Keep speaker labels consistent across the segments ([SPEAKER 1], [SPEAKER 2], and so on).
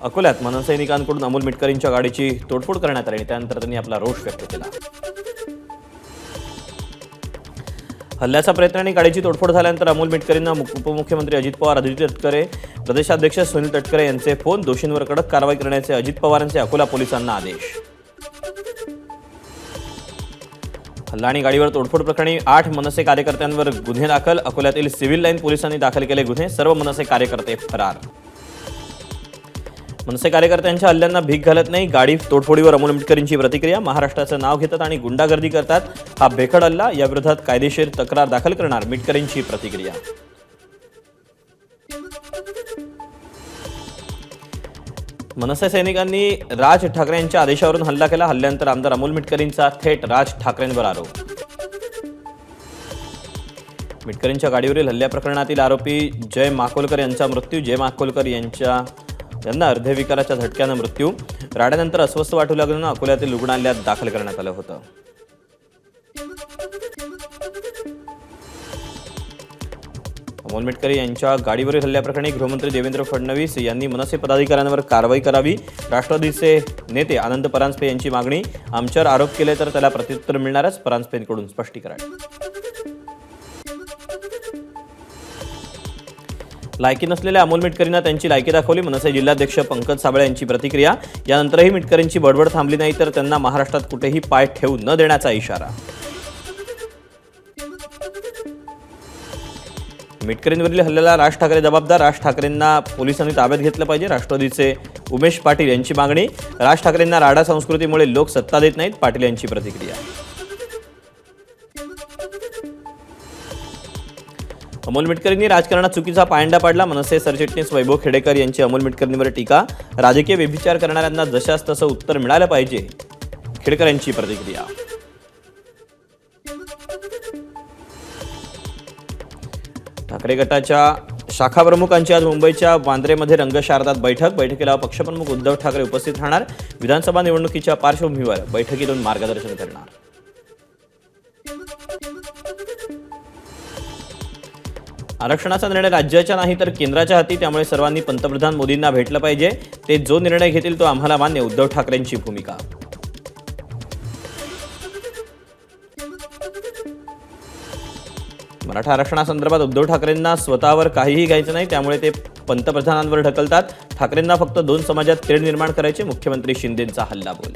[SPEAKER 1] अकोल्यात मनसैनिकांकडून अमोल मिटकरींच्या गाडीची तोडफोड करण्यात आली आणि त्यानंतर त्यांनी आपला रोष व्यक्त केला। हल्ल्याचा प्रयत्न आणि गाडीची तोडफोड झाल्यानंतर अमोल मिटकरींना उपमुख्यमंत्री अजित पवार, आदित्य तटकरे, प्रदेशाध्यक्ष सुनील तटकरे यांचे फोन। दोषींवर कडक कारवाई करण्याचे अजित पवारांचे अकोला पोलिसांना आदेश। हल्ला आणि गाडीवर तोडफोड प्रकरणी 8 मनसे कार्यकर्त्यांवर गुन्हे दाखल। अकोल्यातील सिव्हिल लाईन पोलिसांनी दाखल केले गुन्हे। सर्व मनसे कार्यकर्ते फरार। मनसे कार्यकर्त्यांच्या हल्ल्यांना भीक घालत नाही। गाडी तोडफोडीवर अमोल मिटकरींची प्रतिक्रिया। महाराष्ट्राचं नाव घेतात आणि गुंडागर्दी करतात, हा बेखड हल्ला, याविरोधात कायदेशीर तक्रार दाखल करणार, मिटकरींची प्रतिक्रिया। मनसे सैनिकांनी राज ठाकरे यांच्या आदेशावरून हल्ला केला। हल्ल्यानंतर आमदार अमोल मिटकरींचा थेट राज ठाकरेंवर आरोप। मिटकरींच्या गाडीवरील हल्ल्या प्रकरणातील आरोपी जय माकोलकर यांचा मृत्यू। जय माकोलकर यांना हृदयविकाराच्या झटक्यानं मृत्यू। राड्यानंतर अस्वस्थ वाटू लागल्यानं अकोल्यातील रुग्णालयात दाखल करण्यात आलं होतं। अमोल मिटकरी यांच्या गाडीवरील हल्ल्याप्रकरणी गृहमंत्री देवेंद्र फडणवीस यांनी मनसे पदाधिकाऱ्यांवर कारवाई करावी। राष्ट्रवादीचे नेते आनंद परांजपे यांची मागणी। आमच्यावर आरोप केले तर त्याला प्रत्युत्तर मिळणारच, परांजपेंकडून स्पष्टीकरण। लायकी नसलेल्या अमोल मिटकरींना त्यांची लायकी दाखवली। मनसे जिल्हाध्यक्ष पंकज साबळे यांची प्रतिक्रिया। यानंतरही मिटकरींची बडबड थांबली नाही तर त्यांना महाराष्ट्रात कुठेही पाय ठेवू न देण्याचा इशारा। मिटकरींवरील हल्ल्याला राज ठाकरे जबाबदार। राज ठाकरेंना पोलिसांनी ताब्यात घेतलं पाहिजे। राष्ट्रवादीचे उमेश पाटील यांची मागणी। राज ठाकरेंना राडा संस्कृतीमुळे लोक सत्ता देत नाहीत, पाटील यांची प्रतिक्रिया। अमोल मिटकरींनी राजकारणात चुकीचा पायंडा पाडला। मनसे सरचिटणीस वैभव खेडेकर यांची अमोल मिटकरींवर टीका। राजकीय व्यभिचार करणाऱ्यांना जशास तसं उत्तर मिळालं पाहिजे, खेडेकर यांची प्रतिक्रिया। ठाकरे गटाच्या शाखा प्रमुखांची आज मुंबईच्या वांद्रेमध्ये रंगशारदात बैठक। बैठकीला पक्षप्रमुख उद्धव ठाकरे उपस्थित राहणार। विधानसभा निवडणुकीच्या पार्श्वभूमीवर बैठकीतून मार्गदर्शन करणार। आरक्षणाचा निर्णय राज्याच्या नाही तर केंद्राच्या हाती, त्यामुळे सर्वांनी पंतप्रधान मोदींना भेटलं पाहिजे। ते जो निर्णय घेतील तो आम्हाला मान्य, उद्धव ठाकरेंची भूमिका। मराठा आरक्षणासंदर्भात उद्धव ठाकरेंना स्वतःवर काहीही घ्यायचं नाही, त्यामुळे ते पंतप्रधानांवर ढकलतात। ठाकरेंना फक्त 2 समाजात तेढ निर्माण करायचे, मुख्यमंत्री शिंदेंचा हल्लाबोल।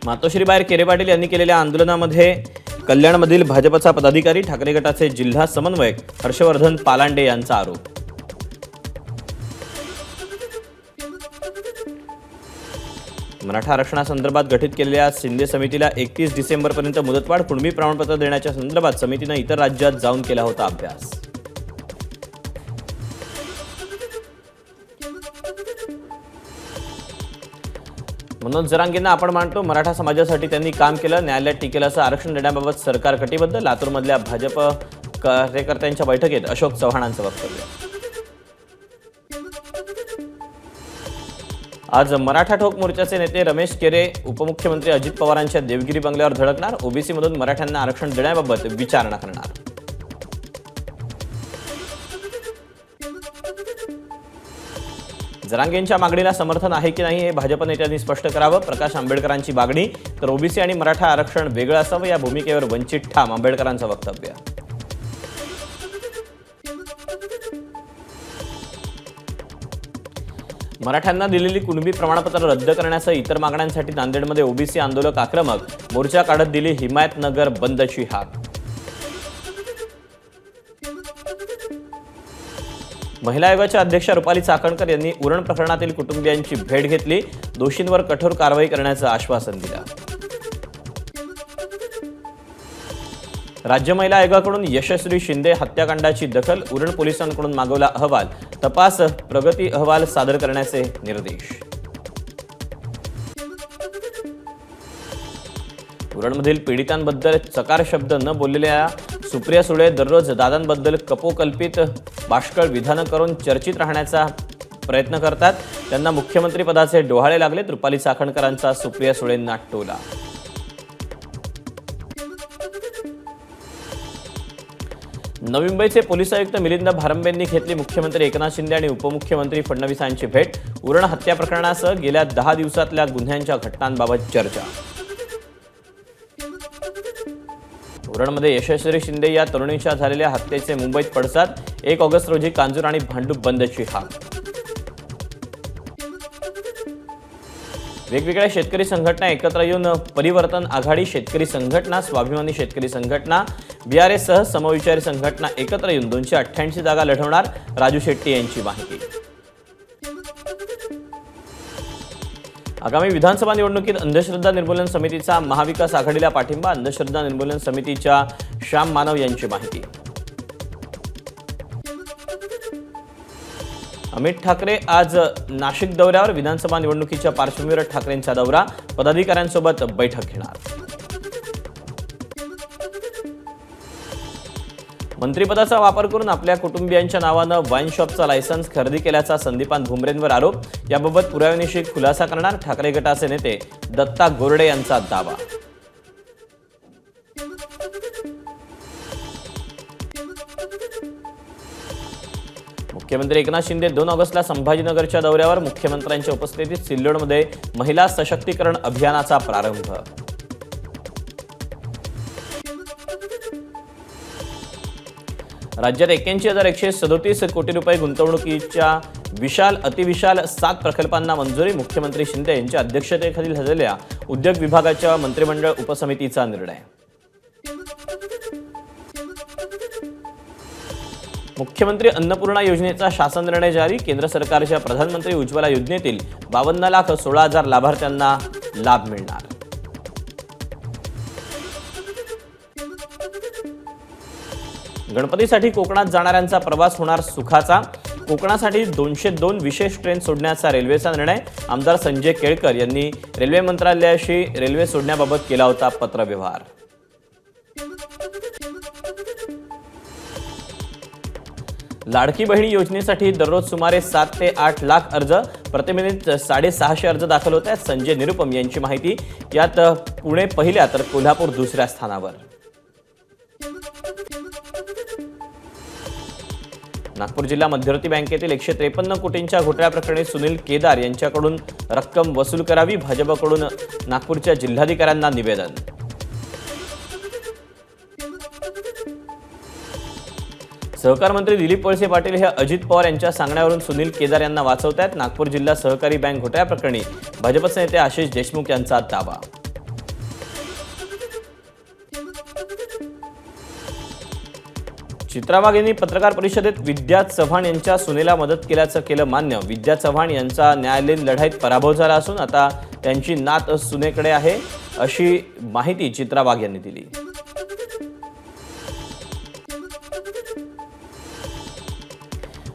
[SPEAKER 1] मातोश्रीबाहेर केरे पाटील यांनी केलेल्या आंदोलनामध्ये कल्याणमधील भाजपचा पदाधिकारी, ठाकरे गटाचे जिल्हा समन्वयक हर्षवर्धन पालांडे यांचा आरोप। मराठा आरक्षणासंदर्भात गठीत केलेल्या शिंदे समितीला 31 डिसेंबरपर्यंत मुदतवाढ। कुणबी प्रमाणपत्र देण्याच्या संदर्भात समितीनं इतर राज्यात जाऊन केला होता अभ्यास। मनोज जरांगेंना आपण मानतो, मराठा समाजासाठी त्यांनी काम केलं, न्यायालयात टिकेल असं आरक्षण देण्याबाबत सरकार कटिबद्ध। लातूरमधल्या भाजप कार्यकर्त्यांच्या बैठकीत अशोक चव्हाणांचं वक्तव्य। आज मराठा ठोक मोर्चाचे नेते रमेश केरे उपमुख्यमंत्री अजित पवारांच्या देवगिरी बंगल्यावर धडकणार। ओबीसीमधून मराठ्यांना आरक्षण देण्याबाबत विचारणा करणार। जरांगेंच्या मागणीला समर्थन आहे की नाही हे भाजप नेत्यांनी स्पष्ट करावं। प्रकाश आंबेडकरांची मागणी, तर ओबीसी आणि मराठा आरक्षण वेगळं असावं, या भूमिकेवर वंचित ठाम, आंबेडकरांचं वक्तव्य। मराठ्यांना दिलेली कुणबी प्रमाणपत्र रद्द करण्यासह इतर मागण्यांसाठी नांदेडमध्ये ओबीसी आंदोलक आक्रमक, मोर्चा काढत दिली हिमायतनगर बंदची हाक। महिला आयोगाच्या अध्यक्षा रुपाली चाकणकर यांनी उरण प्रकरणातील कुटुंबियांची भेट घेतली। दोषींवर कठोर कारवाई करण्याचं आश्वासन दिलं। राज्य महिला आयोगाकडून यशस्वी शिंदे हत्याकांडाची दखल। उरण पोलिसांकडून मागवला अहवाल, तपास प्रगती अहवाल सादर करण्याचे निर्देश। उरणमधील पीडितांबद्दल चकार शब्द न बोललेल्या सुप्रिया सुळे दररोज दादांबद्दल कपोकल्पित बाष्कळ विधानं करून चर्चित राहण्याचा प्रयत्न करतात। त्यांना मुख्यमंत्री पदाचे डोहाळे लागलेत, रुपाली चाकणकरांचा सुप्रिया सुळेंना टोला। नवी मुंबईचे पोलीस आयुक्त मिलिंद भारंबेंनी घेतली मुख्यमंत्री एकनाथ शिंदे आणि उपमुख्यमंत्री फडणवीसांची भेट. उरण हत्या प्रकरणासह गेल्या 10 दिवसातल्या गुन्ह्यांच्या घटनांबाबत चर्चा. उरणमध्ये यशस्वी शिंदे या तरुणीच्या झालेल्या हत्येचे मुंबईत पडसाद. 1 ऑगस्ट रोजी कांजूर आणि भांडूप बंदची हाक. वेगवेगळ्या शेतकरी संघटना एकत्र येऊन परिवर्तन आघाडी शेतकरी संघटना, स्वाभिमानी शेतकरी संघटना, BRS सह समविचारी संघटना एकत्र येऊन 288 जागा लढवणार. राजू शेट्टी यांची माहिती. आगामी विधानसभा निवडणुकीत अंधश्रद्धा निर्मूलन समितीचा महाविकास आघाडीला पाठिंबा. अंधश्रद्धा निर्मूलन समितीच्या श्याम मानव यांची माहिती. अमित ठाकरे आज नाशिक दौऱ्यावर. विधानसभा निवडणुकीच्या पार्श्वभूमीवर ठाकरेंचा दौरा. पदाधिकाऱ्यांसोबत बैठक घेणार. मंत्रिपदाचा वापर करून आपल्या कुटुंबियांच्या नावानं वाईन शॉपचा लायसन्स खरेदी केल्याचा संदीपान भुमरेंवर आरोप. याबाबत पुराव्यानिशी खुलासा करणार. ठाकरे गटाचे नेते दत्ता गोरडे यांचा दावा. मुख्यमंत्री एकनाथ शिंदे 2 ऑगस्टला संभाजीनगरच्या दौऱ्यावर. मुख्यमंत्र्यांच्या उपस्थितीत सिल्लोडमध्ये महिला सशक्तीकरण अभियानाचा प्रारंभ. राज्यात 81,137 कोटी रुपये गुंतवणुकीच्या विशाल अतिविशाल 7 प्रकल्पांना मंजुरी. मुख्यमंत्री शिंदे यांच्या अध्यक्षतेखाली झालेल्या उद्योग विभागाच्या मंत्रिमंडळ उपसमितीचा निर्णय. मुख्यमंत्री अन्नपूर्णा योजनेचा शासन निर्णय जारी. केंद्र सरकारच्या प्रधानमंत्री उज्ज्वला योजनेतील 52,16,000 लाभार्थ्यांना लाभ मिळणार. गणपतीसाठी कोकणात जाणाऱ्यांचा प्रवास होणार सुखाचा. कोकणासाठी 202 विशेष ट्रेन सोडण्याचा रेल्वेचा निर्णय. आमदार संजय केळकर यांनी रेल्वे मंत्रालयाशी रेल्वे सोडण्याबाबत केला होता पत्रव्यवहार. लाडकी बहिणी योजनेसाठी दररोज सुमारे 7 ते 8 लाख अर्ज. प्रतिमिनिट 650 अर्ज दाखल होत आहेत. संजय निरुपम यांची माहिती. यात पुणे पहिल्या तर कोल्हापूर दुसऱ्या स्थानावर. नागपूर जिल्हा मध्यवर्ती बँकेतील 153 कोटींच्या घोटाळ्याप्रकरणी सुनील केदार यांच्याकडून रक्कम वसूल करावी. भाजपकडून नागपूरच्या जिल्हाधिकाऱ्यांना निवेदन. सहकार मंत्री दिलीप वळसे पाटील हे अजित पवार यांच्या सांगण्यावरून सुनील केदार यांना वाचवतायत. नागपूर जिल्हा सहकारी बँक घोटाळ्याप्रकरणी भाजपचे नेते आशिष देशमुख यांचा दावा. चित्रा वाघ यांनी पत्रकार परिषदेत विद्या चव्हाण यांच्या सुनेला मदत केल्याचं केलं मान्य. विद्या चव्हाण यांचा न्यायालयीन लढाईत पराभव झाला असून आता त्यांची नात सुनेकडे आहे, अशी माहिती चित्रा वाघ यांनी दिली.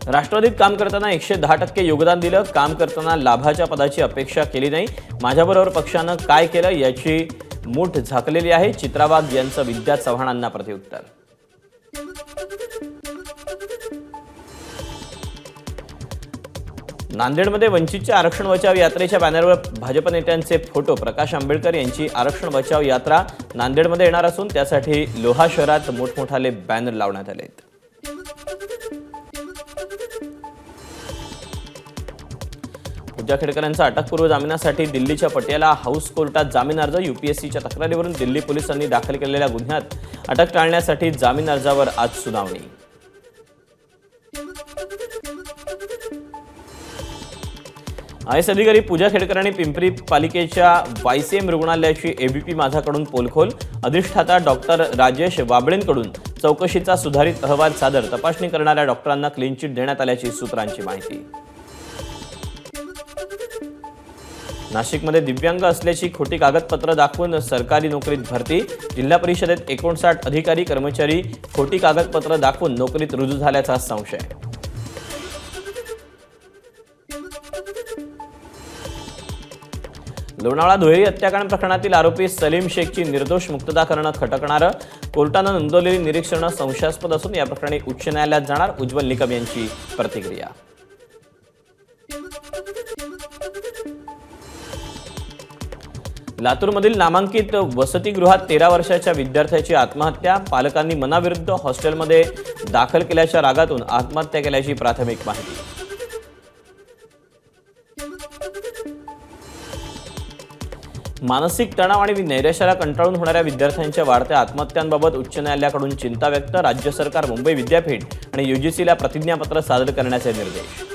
[SPEAKER 1] राष्ट्रवादीत काम करताना 110% योगदान दिलं. काम करताना लाभाच्या पदाची अपेक्षा केली नाही. माझ्याबरोबर पक्षानं काय केलं याची मूठ झाकलेली आहे. चित्रा वाघ यांचं विद्या चव्हाणांना प्रत्युत्तर. नांदेडमध्ये वंचितच्या आरक्षण बचाव यात्रेच्या बॅनरवर भाजप नेत्यांचे फोटो. प्रकाश आंबेडकर यांची आरक्षण बचाव यात्रा नांदेडमध्ये येणार असून त्यासाठी लोहा शहरात मोठमोठाले बॅनर लावण्यात आले आहेत. पूजा खेडकरांचा अटकपूर्व जामिनासाठी दिल्लीच्या पटियाला हाऊस कोर्टात जामीन अर्ज. UPSCच्या तक्रारीवरून दिल्ली पोलिसांनी दाखल केलेल्या गुन्ह्यात अटक टाळण्यासाठी जामीन अर्जावर आज सुनावणी. IAS अधिकारी पूजा खेडकरांनी पिंपरी पालिकेच्या YCM रुग्णालयाची ABP माझाकडून पोलखोल. अधिष्ठाता डॉक्टर राजेश वाबळेंकडून चौकशीचा सुधारित अहवाल सादर. तपासणी करणाऱ्या डॉक्टरांना क्लीन चिट देण्यात आल्याची सूत्रांची माहिती. नाशिकमध्ये दिव्यांग असल्याची खोटी कागदपत्र दाखवून सरकारी नोकरीत भरती. जिल्हा परिषदेत 59 अधिकारी कर्मचारी खोटी कागदपत्र दाखवून नोकरीत रुजू झाल्याचा संशय. लोणावळा दुहेरी हत्याकांड प्रकरणातील आरोपी सलीम शेखची निर्दोष मुक्तता करणं खटकणारं. कोर्टानं नोंदवलेली निरीक्षणं संशयास्पद असून या प्रकरणी उच्च न्यायालयात जाणार. उज्ज्वल निकम यांची प्रतिक्रिया. लातूरमधील नामांकित वसतिगृहात 13 वर्षाच्या विद्यार्थ्याची आत्महत्या. पालकांनी मनाविरुद्ध हॉस्टेलमध्ये दाखल केल्याच्या रागातून आत्महत्या केल्याची प्राथमिक माहिती. मानसिक तणाव आणि नैराश्याला कंटाळून होणाऱ्या विद्यार्थ्यांच्या वाढत्या आत्महत्यांबाबत उच्च न्यायालयाकडून चिंता व्यक्त. राज्य सरकार, मुंबई विद्यापीठ आणि UGCला प्रतिज्ञापत्र सादर करण्याचे निर्देश.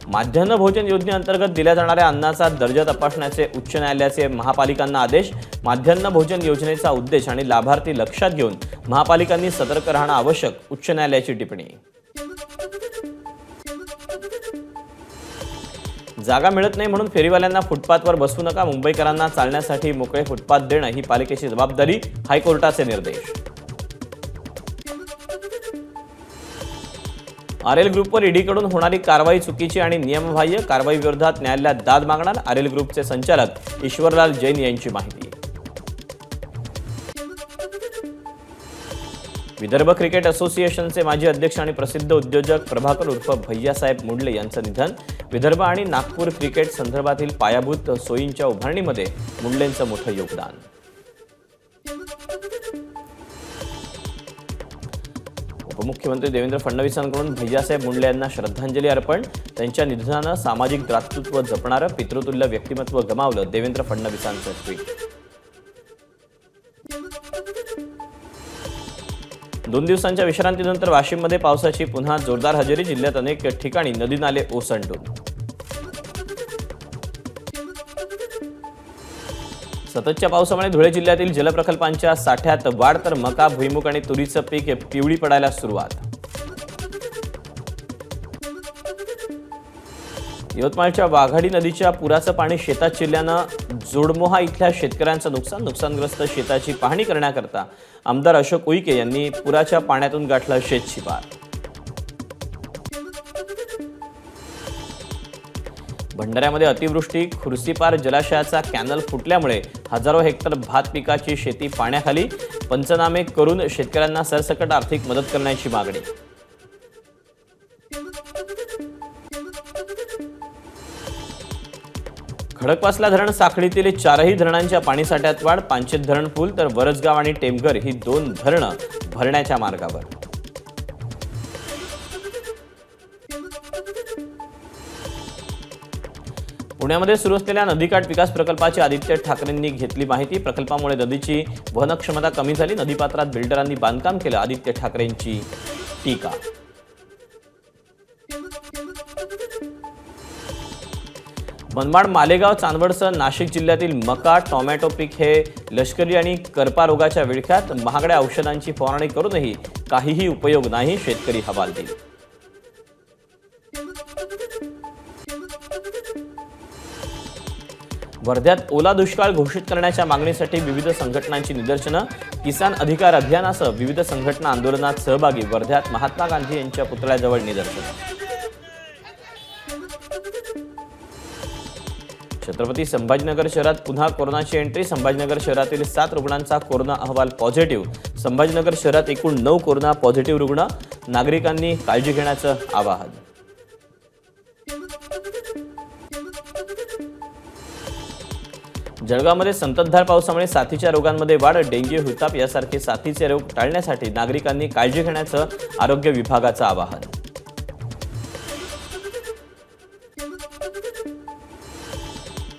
[SPEAKER 1] माध्यान्ह भोजन योजनेअंतर्गत दिल्या जाणाऱ्या अन्नाचा दर्जा तपासण्याचे उच्च न्यायालयाचे महापालिकांना आदेश. माध्यान्ह भोजन योजनेचा उद्देश आणि लाभार्थी लक्षात घेऊन महापालिकांनी सतर्क राहणं आवश्यक, उच्च न्यायालयाची टिप्पणी. जागा मिळत नाही म्हणून फेरीवाल्यांना फुटपाथवर बसवू नका. मुंबईकरांना चालण्यासाठी मोकळे फुटपाथ देणं ही पालिकेची जबाबदारी, हायकोर्टाचे निर्देश. आरएल ग्रुपवर ईडीकडून होणारी कारवाई चुकीची आणि नियमबाह्य. कारवाई विरोधात न्यायालयात दाद मागणार. आरएल ग्रुपचे संचालक ईश्वरलाल जैन यांची माहिती. विदर्भ क्रिकेट असोसिएशनचे माजी अध्यक्ष आणि प्रसिद्ध उद्योजक प्रभाकर उर्फ भैयासाहेब मुंडले यांचं निधन. विदर्भ आणि नागपूर क्रिकेट संदर्भातील पायाभूत सोयींच्या उभारणीमध्ये मुंडलेंचं मोठं योगदान. उपमुख्यमंत्री देवेंद्र फडणवीसांकडून भैयासाहेब मुंडले यांना श्रद्धांजली अर्पण. त्यांच्या निधनानं सामाजिक दातृत्व जपणारं पितृतुल्य व्यक्तिमत्व गमावलं, देवेंद्र फडणवीसांचं ट्विट. 2 दिवसांच्या विश्रांतीनंतर वाशिममध्ये पावसाची पुन्हा जोरदार हजेरी. जिल्ह्यात अनेक ठिकाणी नदी नाले ओसंडून. सततच्या पावसामुळे धुळे जिल्ह्यातील जलप्रकल्पांच्या साठ्यात वाढ, तर मका, भुईमुग आणि तुरीचं पीक पिवळी पडायला सुरुवात. यवतमाळच्या वाघाडी नदीच्या पुराचं पाणी शेतात शिरल्यानं जोडमोहा इथल्या शेतकऱ्यांचं नुकसान. नुकसानग्रस्त शेताची पाहणी करण्याकरता आमदार अशोक उईके यांनी पुराच्या पाण्यातून गाठलं शेतशिवार. भंडाऱ्यामध्ये अतिवृष्टी. खुर्सीपार जलाशयाचा कॅनल फुटल्यामुळे हजारो हेक्टर भात पिकाची शेती पाण्याखाली. पंचनामे करून शेतकऱ्यांना सरसकट आर्थिक मदत करण्याची मागणी. खडकवासला धरण साखळीतील 4ही धरणांच्या पाणीसाठ्यात वाढ. पांचेत धरण फुल, तर वरसगाव आणि टेमघर ही 2 धरणं भरण्याच्या मार्गावर. पुण्यामध्ये सुरू असलेल्या नदीकाठ विकास प्रकल्पाची आदित्य ठाकरेंनी घेतली माहिती. प्रकल्पामुळे नदीची वहनक्षमता कमी झाली. नदीपात्रात बिल्डरांनी बांधकाम केलं, आदित्य ठाकरेंची टीका. मनमाड, मालेगाव, चांदवडसह नाशिक जिल्ह्यातील मका, टोमॅटो पीक हे लष्करी आणि करपा रोगाच्या विळख्यात. महागड्या औषधांची फवारणी करूनही काहीही उपयोग नाही, शेतकरी हवालदिल. वर्ध्यात ओला दुष्काळ घोषित करण्याच्या मागणीसाठी विविध संघटनांची निदर्शनं. किसान अधिकार अभियानासह विविध संघटना आंदोलनात सहभागी. वर्ध्यात महात्मा गांधी यांच्या पुतळ्याजवळ निदर्शनं. छत्रपती संभाजीनगर शहरात पुन्हा कोरोनाची एंट्री. संभाजीनगर शहरातील 7 रुग्णांचा कोरोना अहवाल पॉझिटिव्ह. संभाजीनगर शहरात एकूण 9 कोरोना पॉझिटिव्ह रुग्ण. नागरिकांनी काळजी घेण्याचं आवाहन. जळगावमध्ये संततधार पावसामुळे साथीच्या रोगांमध्ये वाढ. डेंग्यू, हुताप यासारखे साथीचे रोग टाळण्यासाठी नागरिकांनी काळजी घेण्याचं आरोग्य विभागाचं आवाहन.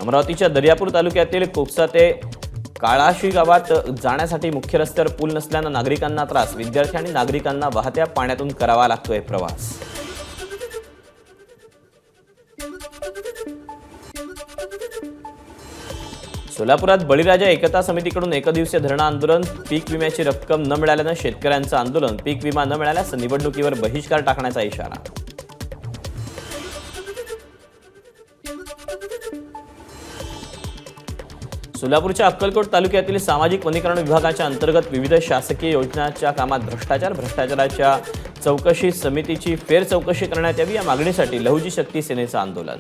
[SPEAKER 1] अमरावतीच्या दर्यापूर तालुक्यातील कोकसा ते काळाशी गावात जाण्यासाठी मुख्य रस्त्यावर पूल नसल्यानं नागरिकांना त्रास. विद्यार्थी आणि नागरिकांना वाहत्या पाण्यातून करावा लागतोय प्रवास. सोलापुरात बळीराजा एकता समितीकडून एकदिवसीय धरणं आंदोलन. पीक विम्याची रक्कम न मिळाल्यानं शेतकऱ्यांचं आंदोलन. पीक विमा न मिळाल्यास निवडणुकीवर बहिष्कार टाकण्याचा इशारा. सोलापूरच्या अक्कलकोट तालुक्यातील सामाजिक वनीकरण विभागाच्या अंतर्गत विविध शासकीय योजनांच्या कामात भ्रष्टाचाराच्या चौकशी समितीची फेर चौकशी करण्यात यावी या मागणीसाठी लहुजी शक्ती सेनेचं आंदोलन.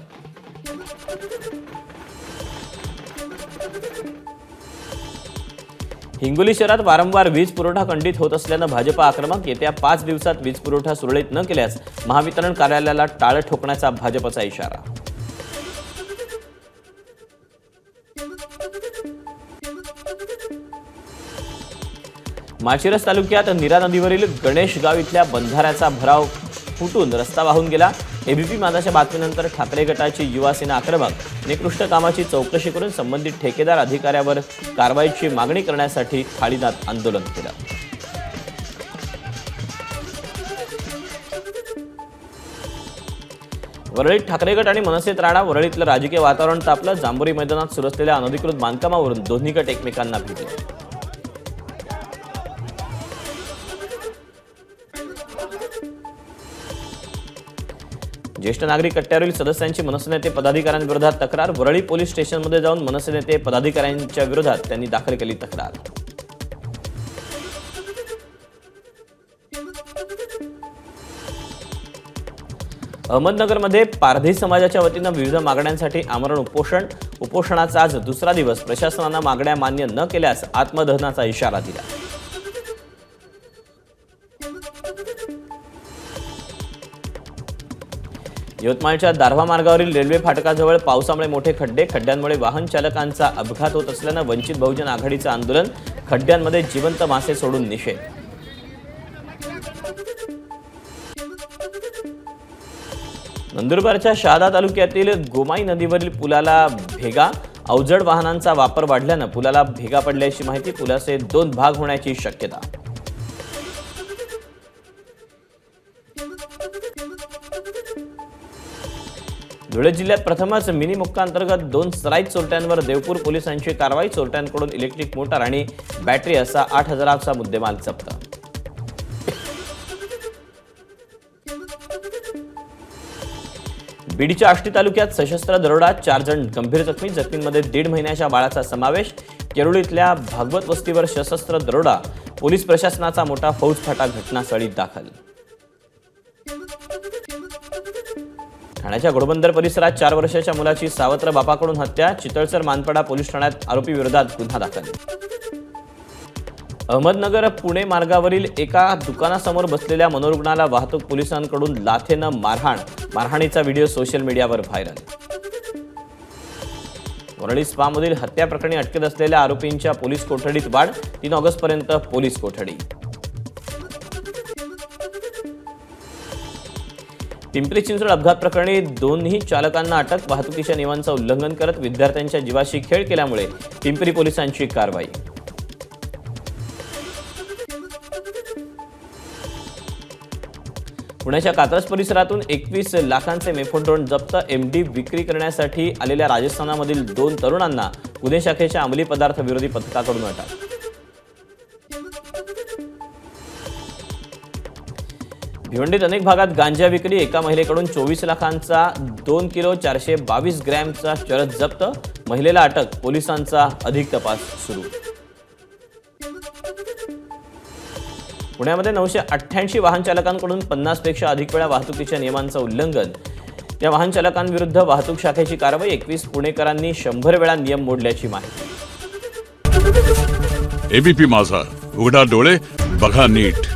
[SPEAKER 1] हिंगोली शहरात वारंवार वीज पुरवठा खंडित होत असल्यानं भाजप आक्रमक. येत्या 5 दिवसात वीज पुरवठा सुरळीत न केल्यास महावितरण कार्यालयाला टाळं ठोकण्याचा भाजपचा इशारा. माळशिरस तालुक्यात नीरा नदीवरील गणेश गाव इथल्या बंधाऱ्याचा भराव फुटून रस्ता वाहून गेला। एबीपी माझाच्या बातमीनंतर ठाकरे गटाची युवा सेना आक्रमक निकृष्ट कामाची चौकशी करून संबंधित ठेकेदार अधिकाऱ्यावर कारवाईची मागणी करण्यासाठी थाळीनाथ आंदोलन केलं। वरळीत ठाकरे गट आणि मनसेत राडा। वरळीतलं राजकीय वातावरण तापलं। जांभोरी मैदानात सुरू असलेल्या अनधिकृत बांधकामावरून दोन्ही गट एकमेकांना भिडले। ज्येष्ठ नागरिक कट्ट्यावरील सदस्यांची मनसे नेते पदाधिकाऱ्यांविरोधात तक्रार। वरळी पोलीस स्टेशनमध्ये जाऊन मनसे नेते पदाधिकाऱ्यांच्या विरोधात त्यांनी दाखल केली तक्रार। अहमदनगरमध्ये पारधी समाजाच्या वतीनं विविध मागण्यांसाठी आमरण उपोषणाचा आज दुसरा दिवस। प्रशासनानं मागण्या मान्य न केल्यास आत्मदहनाचा इशारा दिला। यवतमाळच्या दारव्हा मार्गावरील रेल्वे फाटकाजवळ पावसामुळे मोठे खड्ड्यांमुळे वाहन चालकांचा अपघात होत असल्यानं वंचित बहुजन आघाडीचं आंदोलन। खड्ड्यांमध्ये जिवंत मासे सोडून निषेध। नंदुरबारच्या शहादा तालुक्यातील गोमाई नदीवरील पुलाला भेगा। अवजड वाहनांचा वापर वाढल्यानं पुलाला भेगा पडल्याची माहिती। पुलाचे 2 भाग होण्याची शक्यता। धुळे जिल्ह्यात प्रथमच मिनी मोक्कांतर्गत 2 सराईत चोरट्यांवर देवपूर पोलिसांची कारवाई। चोरट्यांकडून इलेक्ट्रिक मोटार आणि बॅटरी असा 8,000चा मुद्देमाल जप्त। बीडच्या आष्टी तालुक्यात सशस्त्र दरोडा। 4 जण गंभीर जखमी। जखमींमध्ये 1.5 महिन्याच्या बाळाचा समावेश। केरुळीतल्या भागवत वस्तीवर सशस्त्र दरोडा। पोलीस प्रशासनाचा मोठा फौजफाटा घटनास्थळी दाखल। ठाण्याच्या घोडबंदर परिसरात 4 वर्षाच्या मुलाची सावत्र बापाकडून हत्या। चितळसर मानपाडा पोलीस ठाण्यात आरोपी विरोधात गुन्हा दाखल। अहमदनगर पुणे मार्गावरील एका दुकानासमोर बसलेल्या मनोरुग्णाला वाहतूक पोलिसांकडून लाथेनं मारहाण। मारहाणीचा व्हिडिओ सोशल मीडियावर व्हायरल। वरळी स्पामधील हत्या प्रकरणी अटकेत असलेल्या आरोपींच्या पोलीस कोठडीत वाढ। 3 ऑगस्टपर्यंत पोलीस कोठडी। पिंपरी चिंचवड अपघात प्रकरणी 2 चालकांना अटक। वाहतुकीच्या नियमांचं उल्लंघन करत विद्यार्थ्यांच्या जीवाशी खेळ केल्यामुळे पिंपरी पोलिसांची कारवाई। पुण्याच्या कात्रज परिसरातून 21 लाखांचे मेफोड्रोन जप्त। एमडी विक्री करण्यासाठी आलेल्या राजस्थानामधील 2 तरुणांना गुन्हे शाखेच्या अंमली पदार्थ विरोधी पथकाकडून अटक। भिवंडीत अनेक भागात गांजा विक्री। एका महिलेकडून 24 लाखांचा 2 किलो 422 ग्रॅमचा चरस जप्त। महिलेला अटक। पोलिसांचा अधिक तपास सुरू। पुण्यामध्ये 988 वाहन चालकांकडून 50 पेक्षा अधिक वेळा वाहतुकीच्या नियमांचं उल्लंघन। या वाहन चालकांविरुद्ध वाहतूक शाखेची कारवाई। 21 पुणेकरांनी 100 वेळा नियम मोडल्याची माहिती।
[SPEAKER 2] एबीपी माझा, उघडा डोळे बघा नीट।